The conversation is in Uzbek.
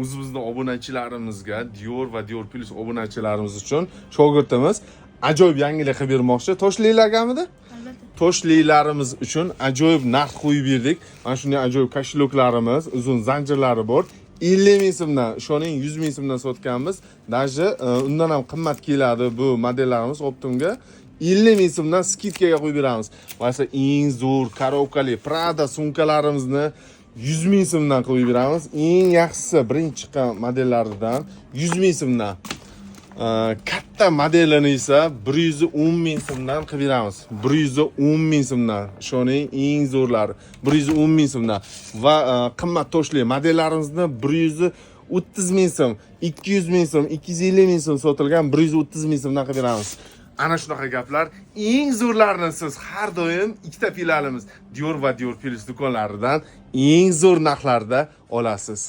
o'zimizning obunachilarimizga, Dior va Dior Plus obunachilarimiz uchun shogirdimiz ajoyib yangilik qilib bermoqchi. Toshlilargamidi? Albatta. Toshlilarimiz uchun ajoyib narx qo'yib berdik. Mana shunday ajoyib kashiloklarimiz, uzun zanjirlari bor. 50 ming so'mdan, shoning 100 ming so'mdan sotganmiz. Даже undan ham qimmat keladi bu modellarimiz Optimga. 50 ming so'mdan skidkaga qo'yib beramiz. Bo'lsa eng zo'r korobkali Prada sumkalarimizni 100 ming so'mdan qo'yib beramiz. Eng yaxshisi birinchi chiqqan modellaridan 100 ming so'mdan. Katta modelini esa 110 ming so'mdan qilib beramiz. 110 ming so'mdan. Shoning eng zo'rlari 110 ming so'mdan va qimmat toshli modellarimizni 130 ming so'm, 200 ming so'm, 250 ming so'm sotilgan 130 ming so'mdan qilib beramiz. Ana shunaqa gaplar. Eng zo'rlarini siz har doim ikkita filialimiz Dior va Dior Plus do'konlaridan eng zo'r narxlarda olasiz.